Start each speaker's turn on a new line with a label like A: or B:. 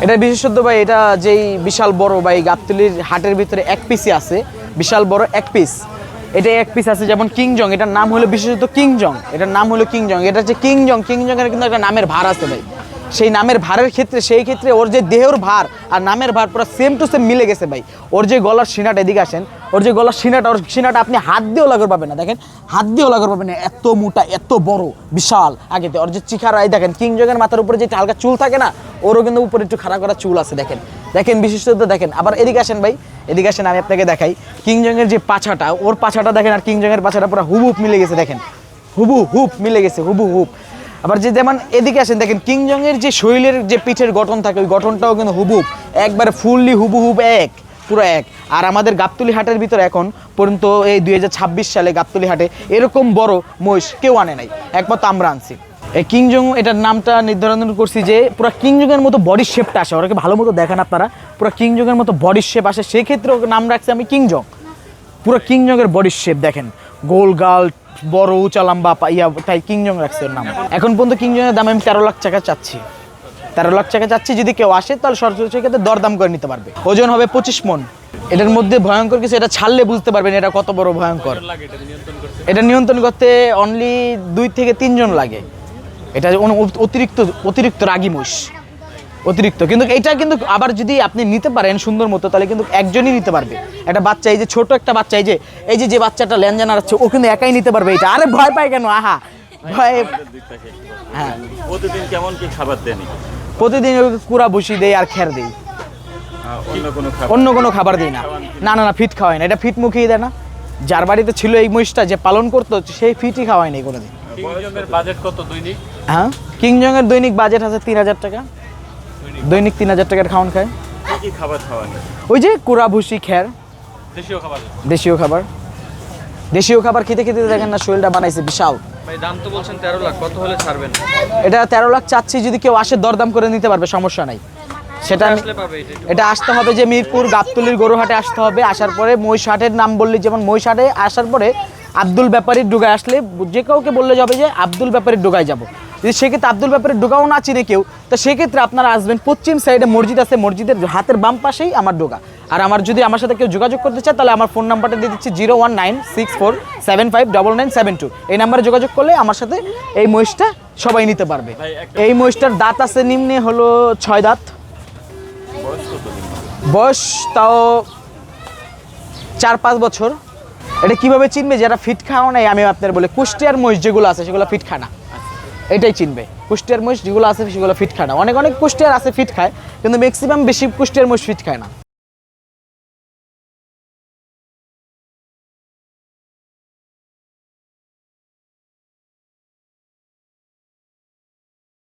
A: এটা বিশেষত্ব ভাই, এটা যেই বিশাল বড় ভাই গাবতলীর হাটের ভিতরে এক পিসই আছে, বিশাল বড় এক পিস। এটা এক পিস আছে যেমন কিংজং, এটার নাম হলো বিশেষত কিংজং, এটার নাম হলো কিংজং। এটা হচ্ছে কিংজং, কিংজংয়ের কিন্তু একটা নামের ভার আছে ভাই। সেই নামের ভারের ক্ষেত্রে সেই ক্ষেত্রে ওর যে দেহের ভার আর নামের ভার পুরো সেম টু সেম মিলে গেছে ভাই। ওর যে গলার সিনাটা, এদিকে আসেন, ওর যে গলার সিনাটা, ওর সিনাটা আপনি হাত দিয়েও লাগার পাবেন না, দেখেন হাত দিয়েও লাগার পাবেন না, এত মোটা এত বড় বিশাল। আগেতে ওর যে চিখারাই দেখেন, কিংজংয়ের মাথার উপরে যে হালকা চুল থাকে না, ওরও কিন্তু উপরে একটু খাড়া করা চুল আছে, দেখেন দেখেন বিশিষ্টতা দেখেন। আবার এদিকে আসেন ভাই, এদিকে আসেন, আমি আপনাকে দেখাই কিংজংয়ের যে পাছাটা, ওর পাছাটা দেখেন আর কিংজংয়ের পাছাটা পুরো হুবহুব মিলে গেছে, দেখেন হুবহুব মিলে গেছে, হুবহুব। আবার যে যেমন এদিকে আসেন দেখেন, কিংজংয়ের যে শরীরের যে পিঠের গঠন থাকে, ওই গঠনটাও কিন্তু হুবহুব, একবারে ফুললি হুবহুব এক, পুরো এক। আর আমাদের গাবতলী হাটের ভিতরে এখন পর্যন্ত এই 2026 সালে গাবতলী হাটে এরকম বড় মহিষ কেউ আনে নাই, একমাত্র আমরা আনছি। এই কিংজং, এটার নামটা নির্ধারণ করছি যে পুরো কিংজংয়ের মতো বডি শেপটা আসে, ওরাকে ভালো মতো দেখেন আপনারা, পুরো কিংজংয়ের মতো বডি শেপ আসে, সেক্ষেত্রে ওকে নাম রাখছি আমি কিংজং। পুরো কিংজংয়ের বডি শেপ দেখেন, গোল গাল, বড় উঁচা লম্বা তাই কিংজং রাখছে ওর নাম। এখন পর্যন্ত কিংজংয়ের দাম আমি 13 লাখ টাকা চাচ্ছি, 13 লাখ টাকা চাচ্ছি। যদি কেউ আসে তাহলে সরাসরি সেক্ষেত্রে দরদাম করে নিতে পারবে। ওজন হবে 25 মণ। এটার মধ্যে ভয়ঙ্কর কিছু, এটা ছাড়লে বুঝতে পারবেন এটা কত বড় ভয়ঙ্কর। এটা নিয়ন্ত্রণ করতে অনলি 2 থেকে 3 জন লাগে। এটা অতিরিক্ত রাগী মহিষ, অতিরিক্ত। কিন্তু এটা কিন্তু আবার যদি আপনি নিতে পারেন সুন্দর মতো, তাহলে কিন্তু একজনই নিতে পারবে। একটা বাচ্চা, এই যে ছোট একটা বাচ্চা, এই যে বাচ্চাটা ল্যাঞ্জা নাড়াচ্ছে, ও কিন্তু একাই নিতে পারবে এটা। আরে ভয় পায় কেন, আহা ভয়। হ্যাঁ,
B: প্রতিদিন কেমন কি খাবার দেন?
A: প্রতিদিন কুড়া ভুসি দেই আর খের দেই, অন্য কোনো খাবার দিই না। না না না, ফিট খাওয়াই না, এটা ফিট মুখেই দেয় না। যার বাড়িতে ছিল এই মহিষটা, যে পালন করতো, সেই ফিটই খাওয়াই নাই কোনোদিন।
B: কিংজংয়ের বাজেট কত দৈনিক?
A: হ্যাঁ, কিংজংয়ের দৈনিক বাজেট আছে 3000 টাকা, দৈনিক 3000 টাকার খাওয়ান খায়।
B: কি খাবার খাওয়ান?
A: ওই যে কুড়া ভুসি খের,
B: দেশীয় খাবার।
A: দেশীয় খাবার, দেশীয় খাবার খেতে খেতে দেখেন না শরীরটা বানাইছে বিশাল।
B: ভাই দাম তো বলছেন 13 লাখ, কত হলে ছাড়বেন?
A: এটা 13 লাখ চাচ্ছি, যদি কেউ আসে দরদাম করে নিতে পারবে, সমস্যা নাই। সেটা এটা আসতে হবে যে মিরপুর গাবতলীর গরুহাটে আসতে হবে। আসার পরে মহিষহাটের নাম বললি, যেমন মহিষহাটে আসার পরে আব্দুল ব্যাপারীর ডোগায় আসলে যে কাউকে বললে যাবে যে আব্দুল ব্যাপারীর ডোগায় যাবো। যদি সেক্ষেত্রে আব্দুল ব্যাপারীর ডোগাও না চিনে কেউ, তো সেক্ষেত্রে আপনারা আসবেন পশ্চিম সাইডে মসজিদ আছে, মসজিদের হাতের বাম পাশেই আমার ডোগা। আর যদি আমার সাথে কেউ যোগাযোগ করতে চায়, তাহলে আমার ফোন নাম্বারটা দিয়ে দিচ্ছি 01964759972। এই নাম্বারে যোগাযোগ করলে আমার সাথে এই মহিষটা সবাই নিতে পারবে। এই মহিষটার দাঁত আছে নিম্নে হলো 6 দাঁত। বয়স তাও 4-5 বছর। এটা কিভাবে চিনবে যারা ফিট খাওয়া নাই? আমি আপনার বলে কুষ্টিয়ার মহিষ যেগুলো আছে সেগুলো ফিট খায় না, এটাই চিনবে। কুষ্টিয়ার মহিষ যেগুলো আছে সেগুলো ফিট খায় না। অনেক কুষ্টিয়ার আছে ফিট খায়, কিন্তু ম্যাক্সিমাম বেশি কুষ্টিয়ার মহিষ ফিট খায় না।